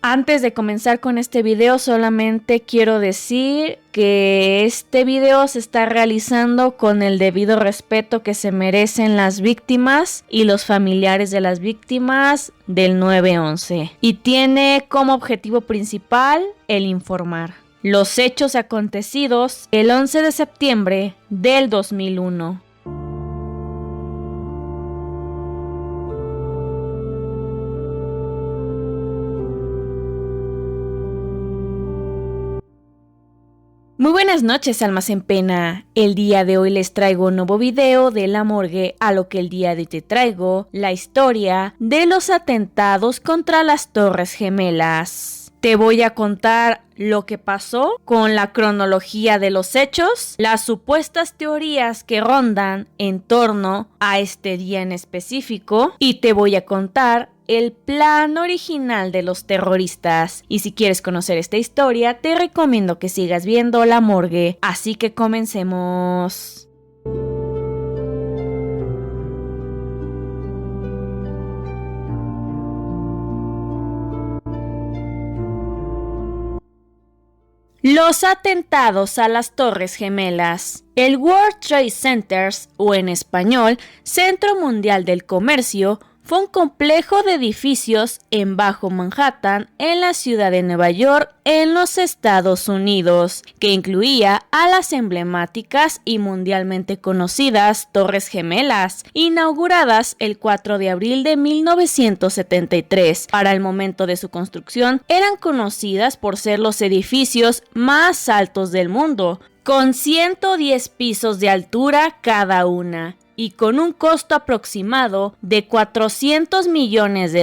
Antes de comenzar con este video, solamente quiero decir que este video se está realizando con el debido respeto que se merecen las víctimas y los familiares de las víctimas del 9/11 y tiene como objetivo principal el informar los hechos acontecidos el 11 de septiembre del 2001. Muy buenas noches, almas en pena. El día de hoy les traigo un nuevo video de la morgue, a lo que el día de hoy te traigo la historia de los atentados contra las Torres Gemelas. Te voy a contar lo que pasó con la cronología de los hechos, las supuestas teorías que rondan en torno a este día en específico y te voy a contar el plan original de los terroristas. Y si quieres conocer esta historia, te recomiendo que sigas viendo La Morgue. Así que comencemos. Los atentados a las Torres Gemelas. El World Trade Center, o en español, Centro Mundial del Comercio, fue un complejo de edificios en Bajo Manhattan, en la ciudad de Nueva York, en los Estados Unidos, que incluía a las emblemáticas y mundialmente conocidas Torres Gemelas, inauguradas el 4 de abril de 1973. Para el momento de su construcción, eran conocidas por ser los edificios más altos del mundo, con 110 pisos de altura cada una, y con un costo aproximado de $400 millones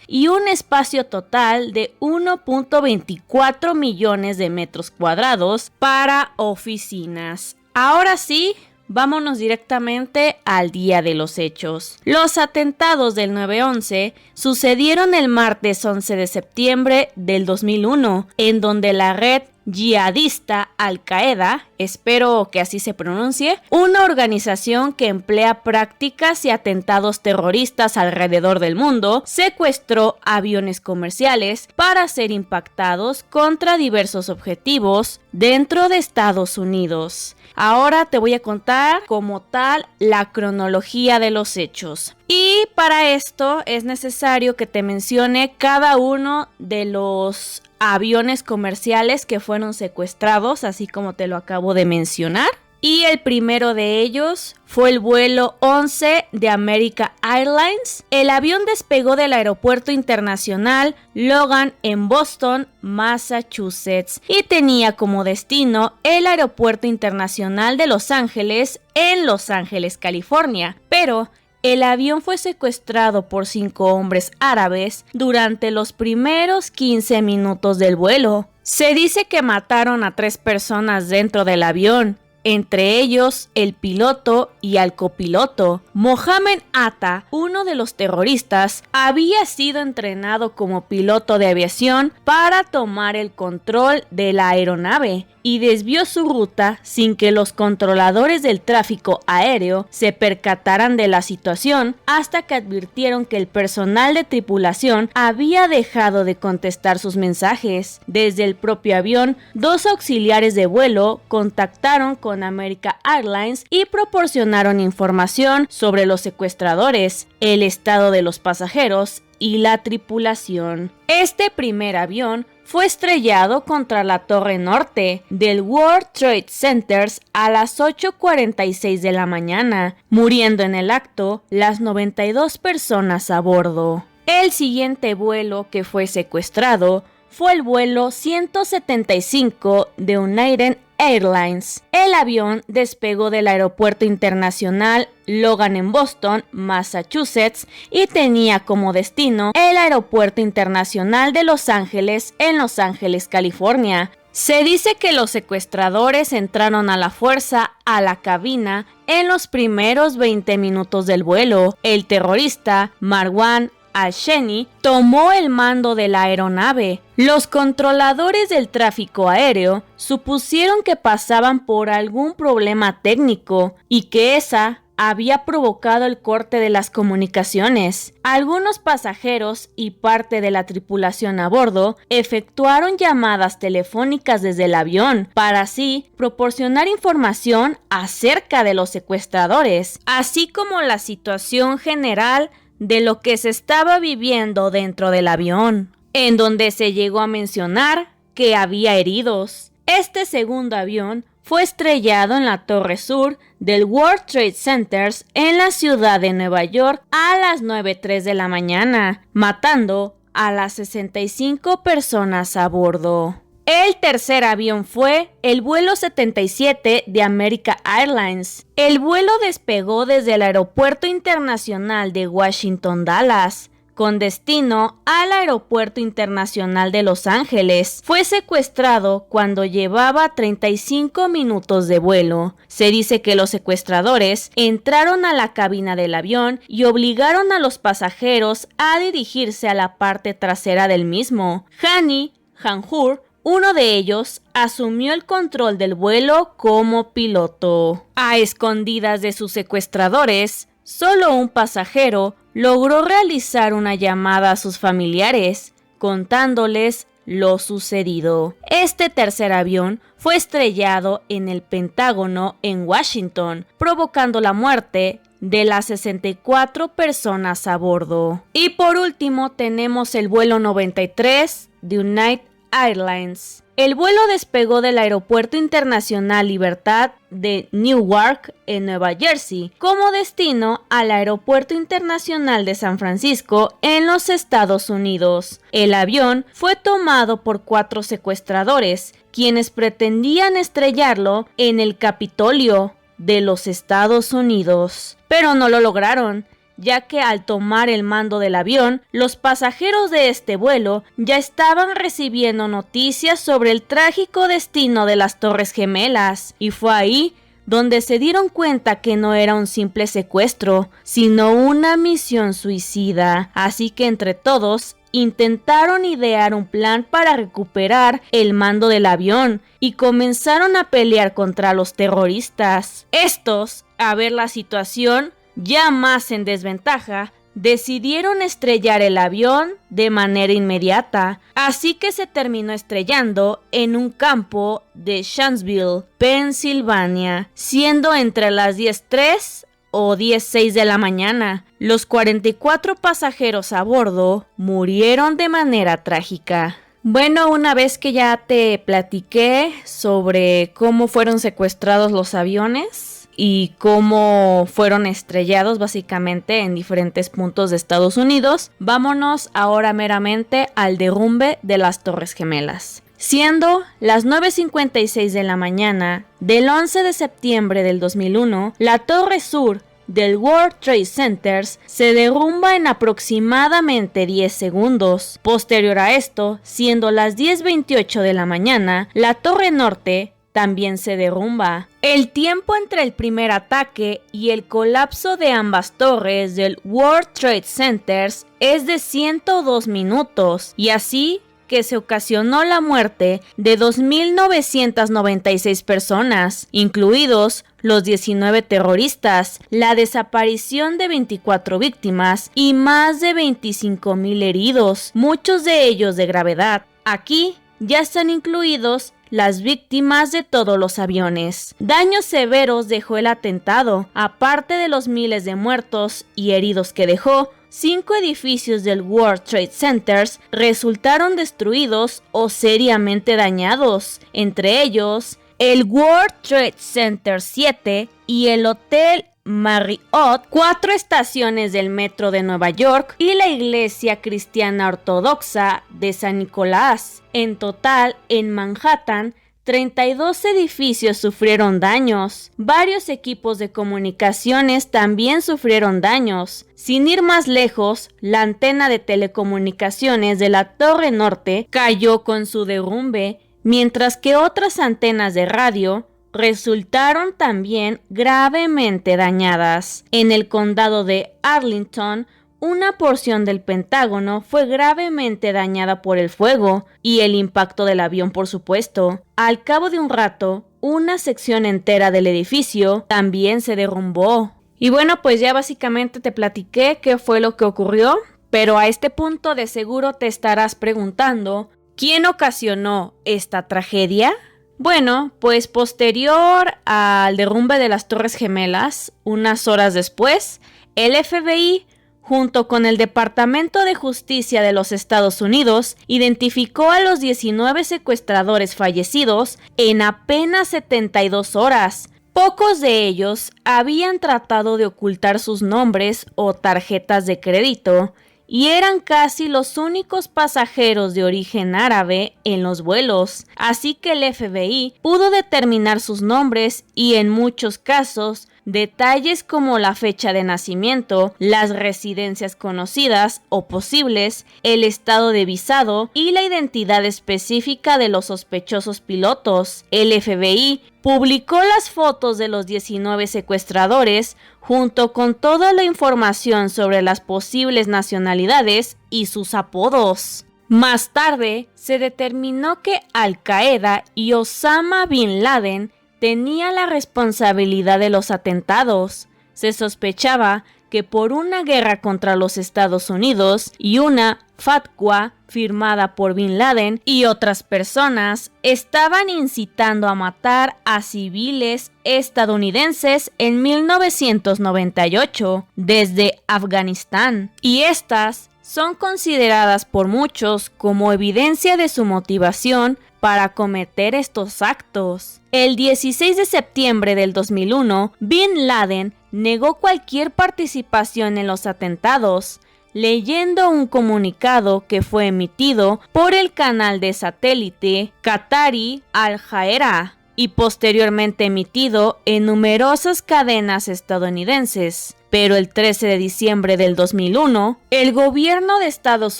y un espacio total de 1.24 millones de metros cuadrados para oficinas. Ahora sí, vámonos directamente al día de los hechos. Los atentados del 9/11 sucedieron el martes 11 de septiembre del 2001, en donde la red yihadista Al-Qaeda, espero que así se pronuncie, una organización que emplea prácticas y atentados terroristas alrededor del mundo, secuestró aviones comerciales para ser impactados contra diversos objetivos dentro de Estados Unidos. Ahora te voy a contar como tal la cronología de los hechos. Y para esto es necesario que te mencione cada uno de los aviones comerciales que fueron secuestrados, así como te lo acabo de mencionar. Y el primero de ellos fue el vuelo 11 de American Airlines. El avión despegó del aeropuerto internacional Logan en Boston, Massachusetts, y tenía como destino el aeropuerto internacional de Los Ángeles en Los Ángeles, California. Pero el avión fue secuestrado por 5 hombres árabes durante los primeros 15 minutos del vuelo. Se dice que mataron a 3 personas dentro del avión, entre ellos el piloto y al copiloto. Mohamed Atta, uno de los terroristas, había sido entrenado como piloto de aviación para tomar el control de la aeronave y desvió su ruta sin que los controladores del tráfico aéreo se percataran de la situación, hasta que advirtieron que el personal de tripulación había dejado de contestar sus mensajes. Desde el propio avión, 2 auxiliares de vuelo contactaron con American Airlines y proporcionaron información sobre los secuestradores, el estado de los pasajeros y la tripulación. Este primer avión fue estrellado contra la torre norte del World Trade Center a las 8:46 de la mañana, muriendo en el acto las 92 personas a bordo. El siguiente vuelo que fue secuestrado fue el vuelo 175 de United Airlines. El avión despegó del aeropuerto internacional Logan en Boston, Massachusetts, y tenía como destino el aeropuerto internacional de Los Ángeles en Los Ángeles, California. Se dice que los secuestradores entraron a la fuerza a la cabina en los primeros 20 minutos del vuelo. El terrorista Marwan al-Sheni tomó el mando de la aeronave. Los controladores del tráfico aéreo supusieron que pasaban por algún problema técnico y que esa había provocado el corte de las comunicaciones. Algunos pasajeros y parte de la tripulación a bordo efectuaron llamadas telefónicas desde el avión para así proporcionar información acerca de los secuestradores, así como la situación general de lo que se estaba viviendo dentro del avión, en donde se llegó a mencionar que había heridos. Este segundo avión fue estrellado en la torre sur del World Trade Center en la ciudad de Nueva York a las 9:03 de la mañana, matando a las 65 personas a bordo. El tercer avión fue el vuelo 77 de American Airlines. El vuelo despegó desde el Aeropuerto Internacional de Washington-Dallas, con destino al Aeropuerto Internacional de Los Ángeles. Fue secuestrado cuando llevaba 35 minutos de vuelo. Se dice que los secuestradores entraron a la cabina del avión y obligaron a los pasajeros a dirigirse a la parte trasera del mismo. Hani Hanjour, uno de ellos, asumió el control del vuelo como piloto. A escondidas de sus secuestradores, solo un pasajero logró realizar una llamada a sus familiares, contándoles lo sucedido. Este tercer avión fue estrellado en el Pentágono en Washington, provocando la muerte de las 64 personas a bordo. Y por último tenemos el vuelo 93 de United Airlines. El vuelo despegó del Aeropuerto Internacional Libertad de Newark, en Nueva Jersey, como destino al Aeropuerto Internacional de San Francisco, en los Estados Unidos. El avión fue tomado por 4 secuestradores, quienes pretendían estrellarlo en el Capitolio de los Estados Unidos, pero no lo lograron, ya que al tomar el mando del avión, los pasajeros de este vuelo ya estaban recibiendo noticias sobre el trágico destino de las Torres Gemelas, y fue ahí donde se dieron cuenta que no era un simple secuestro, sino una misión suicida. Así que entre todos intentaron idear un plan para recuperar el mando del avión y comenzaron a pelear contra los terroristas. Estos, a ver la situación ya más en desventaja, decidieron estrellar el avión de manera inmediata, así que se terminó estrellando en un campo de Shanksville, Pensilvania, siendo entre las 10:03 o 10:06 de la mañana. Los 44 pasajeros a bordo murieron de manera trágica. Bueno, una vez que ya te platiqué sobre cómo fueron secuestrados los aviones y cómo fueron estrellados básicamente en diferentes puntos de Estados Unidos, vámonos ahora meramente al derrumbe de las Torres Gemelas. Siendo las 9:56 de la mañana del 11 de septiembre del 2001, la torre sur del World Trade Center se derrumba en aproximadamente 10 segundos. Posterior a esto, siendo las 10:28 de la mañana, la torre norte también se derrumba. El tiempo entre el primer ataque y el colapso de ambas torres del World Trade Center es de 102 minutos, y así que se ocasionó la muerte de 2.996 personas, incluidos los 19 terroristas, la desaparición de 24 víctimas y más de 25.000 heridos, muchos de ellos de gravedad. Aquí ya están incluidos las víctimas de todos los aviones. Daños severos dejó el atentado, aparte de los miles de muertos y heridos que dejó. 5 edificios del World Trade Center resultaron destruidos o seriamente dañados, entre ellos el World Trade Center 7 y el Hotel Marriott, 4 estaciones del metro de Nueva York y la Iglesia Cristiana Ortodoxa de San Nicolás. En total, en Manhattan, 32 edificios sufrieron daños. Varios equipos de comunicaciones también sufrieron daños. Sin ir más lejos, la antena de telecomunicaciones de la Torre Norte cayó con su derrumbe, mientras que otras antenas de radio resultaron también gravemente dañadas. En el condado de Arlington, una porción del Pentágono fue gravemente dañada por el fuego y el impacto del avión, por supuesto. Al cabo de un rato, una sección entera del edificio también se derrumbó. Y bueno, pues ya básicamente te platiqué qué fue lo que ocurrió, pero a este punto de seguro te estarás preguntando, ¿quién ocasionó esta tragedia? Bueno, pues posterior al derrumbe de las Torres Gemelas, unas horas después, el FBI, junto con el Departamento de Justicia de los Estados Unidos, identificó a los 19 secuestradores fallecidos en apenas 72 horas. Pocos de ellos habían tratado de ocultar sus nombres o tarjetas de crédito, y eran casi los únicos pasajeros de origen árabe en los vuelos, así que el FBI pudo determinar sus nombres y en muchos casos detalles como la fecha de nacimiento, las residencias conocidas o posibles, el estado de visado y la identidad específica de los sospechosos pilotos. El FBI publicó las fotos de los 19 secuestradores junto con toda la información sobre las posibles nacionalidades y sus apodos. Más tarde, se determinó que Al-Qaeda y Osama Bin Laden tenía la responsabilidad de los atentados. Se sospechaba que por una guerra contra los Estados Unidos y una fatwa firmada por Bin Laden y otras personas estaban incitando a matar a civiles estadounidenses en 1998 desde Afganistán, y estas son consideradas por muchos como evidencia de su motivación para cometer estos actos. El 16 de septiembre del 2001, Bin Laden negó cualquier participación en los atentados, leyendo un comunicado que fue emitido por el canal de satélite qatarí Al Jazeera y posteriormente emitido en numerosas cadenas estadounidenses. Pero el 13 de diciembre del 2001, el gobierno de Estados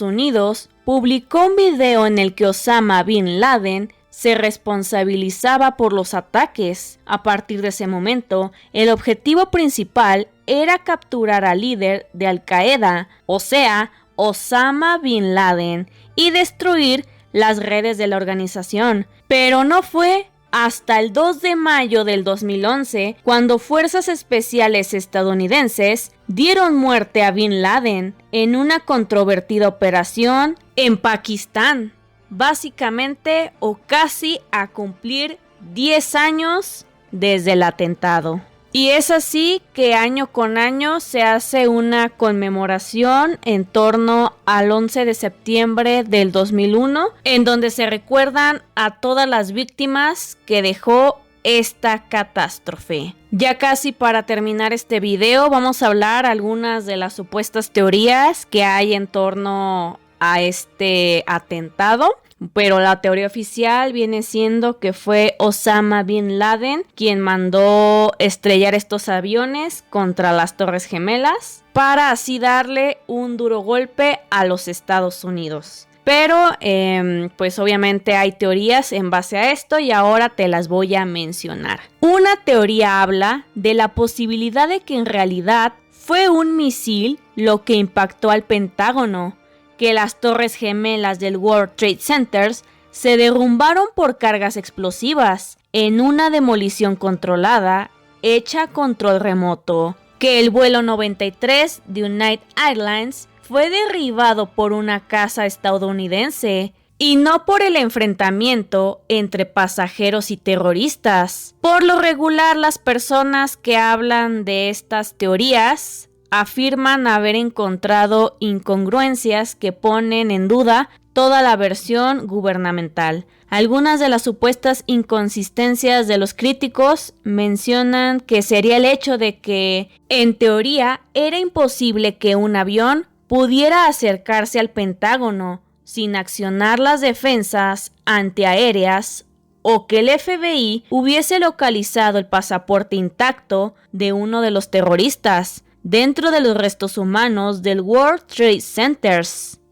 Unidos publicó un video en el que Osama Bin Laden se responsabilizaba por los ataques. A partir de ese momento, el objetivo principal era capturar al líder de Al-Qaeda, o sea, Osama Bin Laden, y destruir las redes de la organización. Pero no fue hasta el 2 de mayo del 2011 cuando fuerzas especiales estadounidenses dieron muerte a Bin Laden en una controvertida operación en Pakistán, básicamente o casi a cumplir 10 años desde el atentado. Y es así que año con año se hace una conmemoración en torno al 11 de septiembre del 2001, en donde se recuerdan a todas las víctimas que dejó esta catástrofe. Ya casi para terminar este video, vamos a hablar algunas de las supuestas teorías que hay en torno a este atentado. Pero la teoría oficial viene siendo que fue Osama Bin Laden quien mandó estrellar estos aviones contra las Torres Gemelas para así darle un duro golpe a los Estados Unidos. Pero pues obviamente hay teorías en base a esto y ahora te las voy a mencionar. Una teoría habla de la posibilidad de que en realidad fue un misil lo que impactó al Pentágono, que las Torres Gemelas del World Trade Center se derrumbaron por cargas explosivas en una demolición controlada hecha a control remoto, que el vuelo 93 de United Airlines fue derribado por una casa estadounidense y no por el enfrentamiento entre pasajeros y terroristas. Por lo regular, las personas que hablan de estas teorías afirman haber encontrado incongruencias que ponen en duda toda la versión gubernamental. Algunas de las supuestas inconsistencias de los críticos mencionan que sería el hecho de que, en teoría, era imposible que un avión pudiera acercarse al Pentágono sin accionar las defensas antiaéreas, o que el FBI hubiese localizado el pasaporte intacto de uno de los terroristas dentro de los restos humanos del World Trade Center.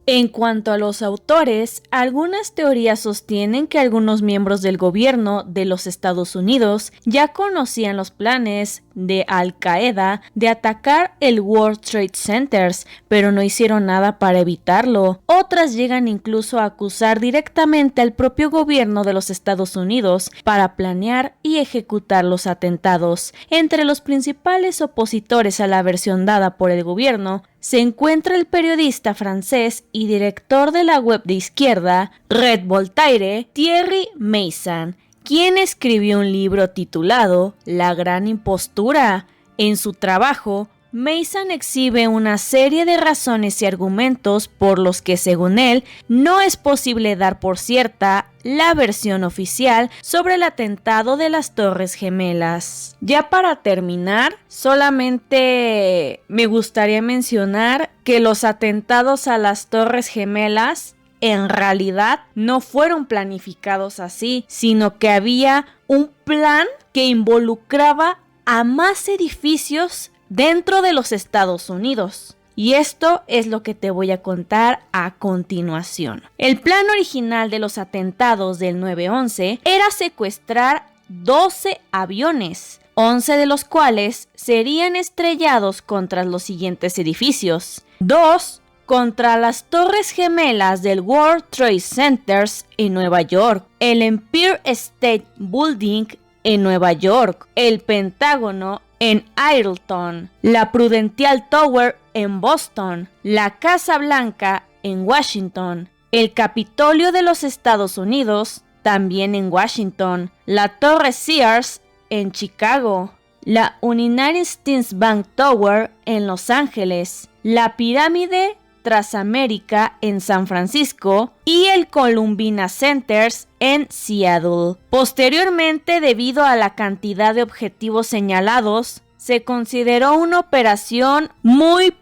En cuanto a los autores, algunas teorías sostienen que algunos miembros del gobierno de los Estados Unidos ya conocían los planes de Al-Qaeda de atacar el World Trade Center, pero no hicieron nada para evitarlo. Otras llegan incluso a acusar directamente al propio gobierno de los Estados Unidos para planear y ejecutar los atentados. Entre los principales opositores a la versión dada por el gobierno se encuentra el periodista francés y director de la web de izquierda Red Voltaire, Thierry Meyssan, quien escribió un libro titulado La Gran Impostura. En su trabajo, Meyssan exhibe una serie de razones y argumentos por los que, según él, no es posible dar por cierta la versión oficial sobre el atentado de las Torres Gemelas. Ya para terminar, solamente me gustaría mencionar que los atentados a las Torres Gemelas en realidad no fueron planificados así, sino que había un plan que involucraba a más edificios dentro de los Estados Unidos. Y esto es lo que te voy a contar a continuación. El plan original de los atentados del 9/11 era secuestrar 12 aviones, 11 de los cuales serían estrellados contra los siguientes edificios. 2 contra las Torres Gemelas del World Trade Center en Nueva York, el Empire State Building en Nueva York, el Pentágono en Arlington, la Prudential Tower en Boston, la Casa Blanca en Washington, el Capitolio de los Estados Unidos también en Washington, la Torre Sears en Chicago, la United States Bank Tower en Los Ángeles, la Pirámide Transamérica en San Francisco y el Columbina Centers en Seattle. Posteriormente, debido a la cantidad de objetivos señalados, se consideró una operación muy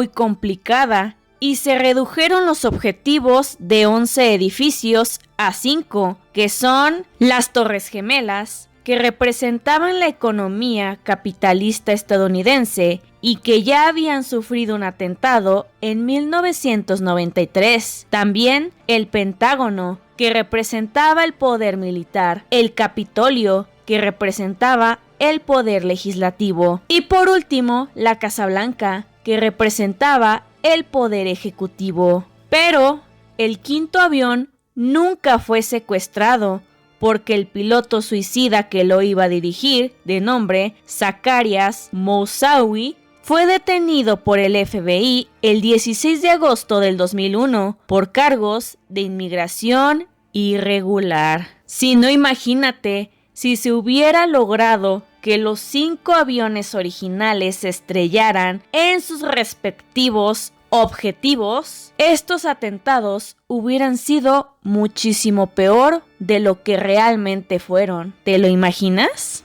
complicada y se redujeron los objetivos de 11 edificios a 5, que son las Torres Gemelas, que representaban la economía capitalista estadounidense y que ya habían sufrido un atentado en 1993. También el Pentágono, que representaba el poder militar, el Capitolio, que representaba el poder legislativo, y por último la Casa Blanca, que representaba el poder ejecutivo. Pero el quinto avión nunca fue secuestrado, porque el piloto suicida que lo iba a dirigir, de nombre Zacarias Moussaoui, fue detenido por el FBI el 16 de agosto del 2001 por cargos de inmigración irregular. Si no, imagínate, si se hubiera logrado que los 5 aviones originales se estrellaran en sus respectivos objetivos, estos atentados hubieran sido muchísimo peor de lo que realmente fueron. ¿Te lo imaginas?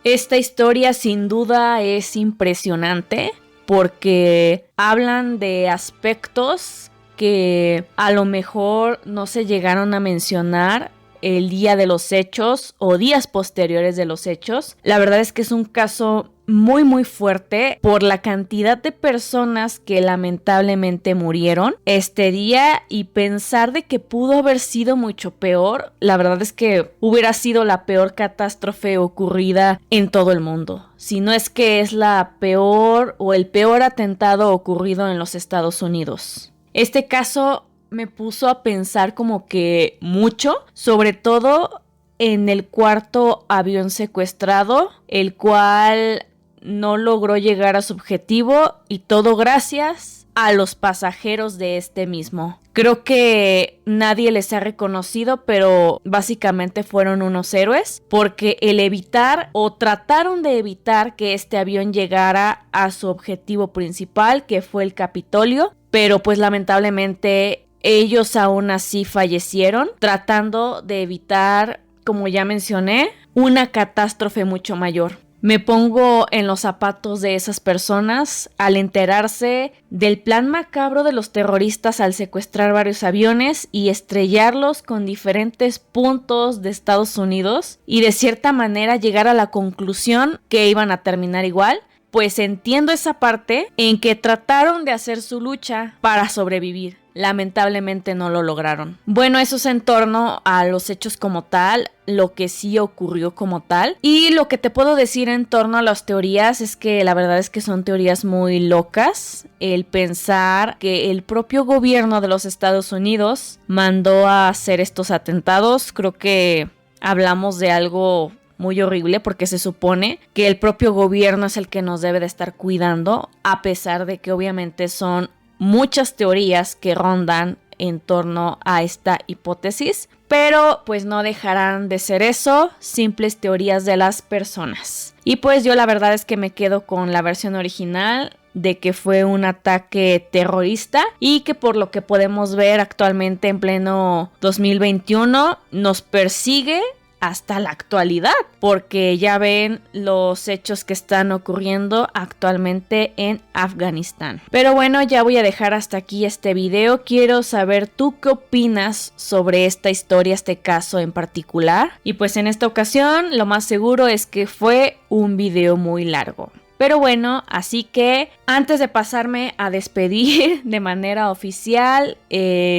Esta historia sin duda es impresionante porque hablan de aspectos que a lo mejor no se llegaron a mencionar el día de los hechos o días posteriores de los hechos. La verdad es que es un caso muy fuerte por la cantidad de personas que lamentablemente murieron este día, y pensar de que pudo haber sido mucho peor. La verdad es que hubiera sido la peor catástrofe ocurrida en todo el mundo, si no es que es la peor o el peor atentado ocurrido en los Estados Unidos. Este caso me puso a pensar como que mucho, sobre todo en el cuarto avión secuestrado, el cual no logró llegar a su objetivo, y todo gracias a los pasajeros de este mismo. Creo que nadie les ha reconocido, pero básicamente fueron unos héroes, porque el evitar o trataron de evitar que este avión llegara a su objetivo principal, que fue el Capitolio, pero pues lamentablemente ellos aún así fallecieron, tratando de evitar, como ya mencioné, una catástrofe mucho mayor. Me pongo en los zapatos de esas personas al enterarse del plan macabro de los terroristas al secuestrar varios aviones y estrellarlos con diferentes puntos de Estados Unidos y de cierta manera llegar a la conclusión que iban a terminar igual. Pues entiendo esa parte en que trataron de hacer su lucha para sobrevivir. Lamentablemente no lo lograron. Bueno, eso es en torno a los hechos como tal, lo que sí ocurrió como tal. Y lo que te puedo decir en torno a las teorías es que la verdad es que son teorías muy locas. El pensar que el propio gobierno de los Estados Unidos mandó a hacer estos atentados, creo que hablamos de algo muy horrible, porque se supone que el propio gobierno es el que nos debe de estar cuidando, a pesar de que obviamente son muchas teorías que rondan en torno a esta hipótesis, pero pues no dejarán de ser eso, simples teorías de las personas. Y pues yo la verdad es que me quedo con la versión original de que fue un ataque terrorista y que por lo que podemos ver actualmente en pleno 2021 nos persigue hasta la actualidad, porque ya ven los hechos que están ocurriendo actualmente en Afganistán. Pero bueno, ya voy a dejar hasta aquí este video. Quiero saber tú qué opinas sobre esta historia, este caso en particular. Y pues en esta ocasión lo más seguro es que fue un video muy largo. Pero bueno, así que antes de pasarme a despedir de manera oficial,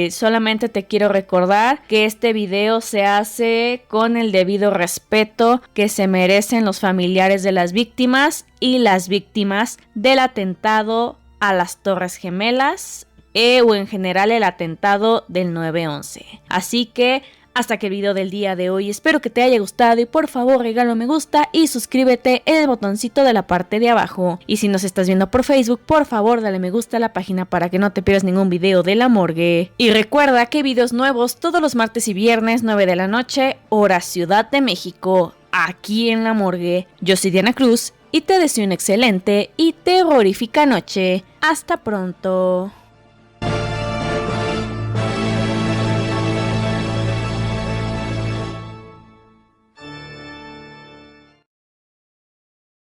solamente te quiero recordar que este video se hace con el debido respeto que se merecen los familiares de las víctimas y las víctimas del atentado a las Torres Gemelas o en general el atentado del 9/11. Así que hasta aquí el video del día de hoy, espero que te haya gustado y por favor regala un me gusta y suscríbete en el botoncito de la parte de abajo. Y si nos estás viendo por Facebook, por favor dale me gusta a la página para que no te pierdas ningún video de la morgue. Y recuerda que hay videos nuevos todos los martes y viernes 9 de la noche, hora Ciudad de México, aquí en la morgue. Yo soy Diana Cruz y te deseo una excelente y terrorífica noche. Hasta pronto.